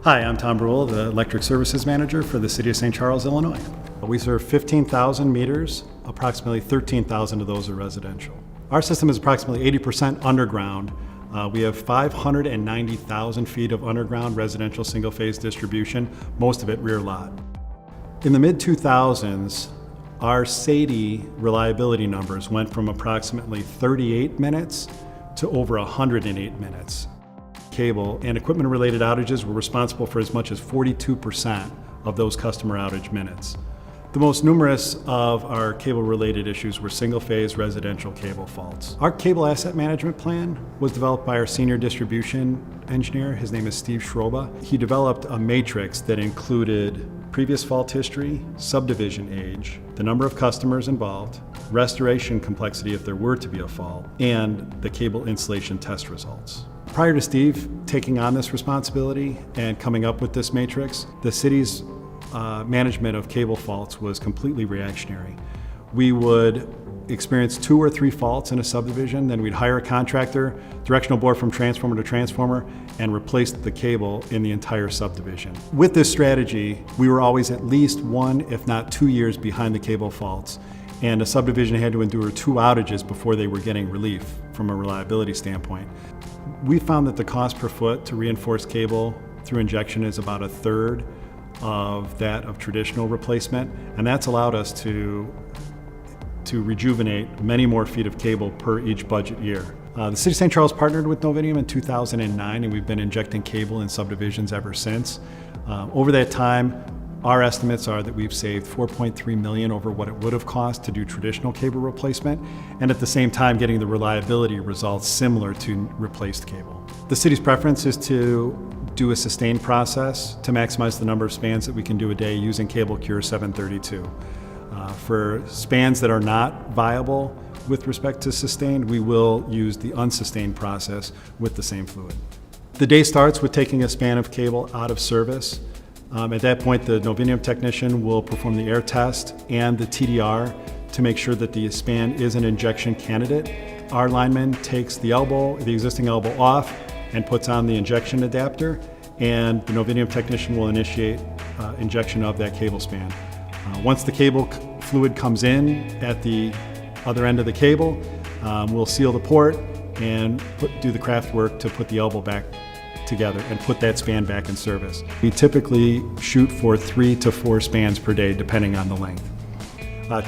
Hi, I'm Tom Brule, the Electric Services Manager for the City of St. Charles, Illinois. We serve 15,000 meters, approximately 13,000 of those are residential. Our system is approximately 80% underground. We have 590,000 feet of underground residential single-phase distribution, most of it rear lot. In the mid-2000s, our SAIDI reliability numbers went from approximately 38 minutes to over 108 minutes. Cable and equipment-related outages were responsible for as much as 42% of those customer outage minutes. The most numerous of our cable-related issues were single-phase residential cable faults. Our cable asset management plan was developed by our senior distribution engineer. His name is Steve Schroba. He developed a matrix that included previous fault history, subdivision age, the number of customers involved, restoration complexity if there were to be a fault, and the cable installation test results. Prior to Steve taking on this responsibility and coming up with this matrix, the city's management of cable faults was completely reactionary. We would experience 2 or 3 faults in a subdivision, then we'd hire a contractor, directional bore from transformer to transformer, and replace the cable in the entire subdivision. With this strategy, we were always at least 1, if not 2 years behind the cable faults, and a subdivision had to endure 2 outages before they were getting relief from a reliability standpoint. We found that the cost per foot to reinforce cable through injection is about 1/3 of that of traditional replacement, and that's allowed us to rejuvenate many more feet of cable per each budget year. The City of St. Charles partnered with Novitium in 2009, and we've been injecting cable in subdivisions ever since. Over that time, our estimates are that we've saved $4.3 million over what it would have cost to do traditional cable replacement, and at the same time getting the reliability results similar to replaced cable. The city's preference is to do a sustained process to maximize the number of spans that we can do a day using Cable Cure 732. For spans that are not viable with respect to sustained, we will use the unsustained process with the same fluid. The day starts with taking a span of cable out of service. At that point, the Novitium technician will perform the air test and the TDR to make sure that the span is an injection candidate. Our lineman takes the existing elbow off and puts on the injection adapter, and the Novitium technician will initiate injection of that cable span. Once the cable fluid comes in at the other end of the cable, we'll seal the port and do the craft work to put the elbow back together and put that span back in service. We typically shoot for 3 to 4 spans per day, depending on the length.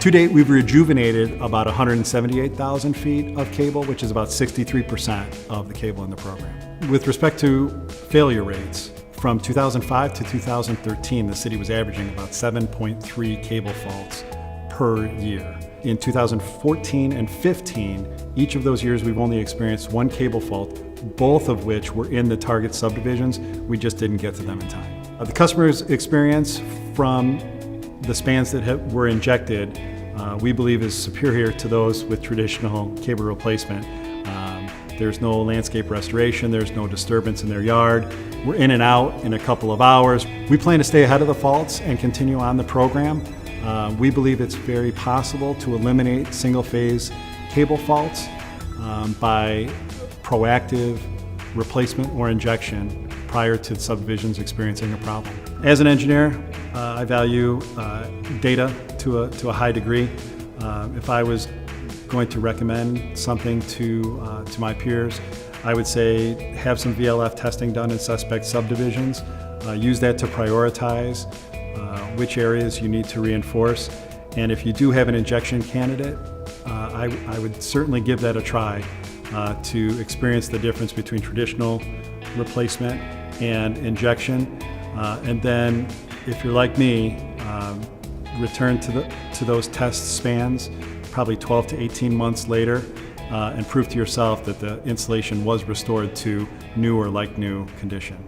To date, we've rejuvenated about 178,000 feet of cable, which is about 63% of the cable in the program. With respect to failure rates, from 2005 to 2013, the city was averaging about 7.3 cable faults per year. In 2014 and 15, each of those years we've only experienced 1 cable fault, both of which were in the target subdivisions. We just didn't get to them in time. The customer's experience from the spans that were injected, we believe is superior to those with traditional cable replacement. There's no landscape restoration, there's no disturbance in their yard. We're in and out in a couple of hours. We plan to stay ahead of the faults and continue on the program. We believe it's very possible to eliminate single-phase cable faults by proactive replacement or injection prior to subdivisions experiencing a problem. As an engineer, I value data to a high degree. If I was going to recommend something to my peers, I would say have some VLF testing done in suspect subdivisions. Use that to prioritize which areas you need to reinforce. And if you do have an injection candidate, I would certainly give that a try to experience the difference between traditional replacement and injection. And then, if you're like me, return to those test spans probably 12 to 18 months later and prove to yourself that the insulation was restored to new or like new condition.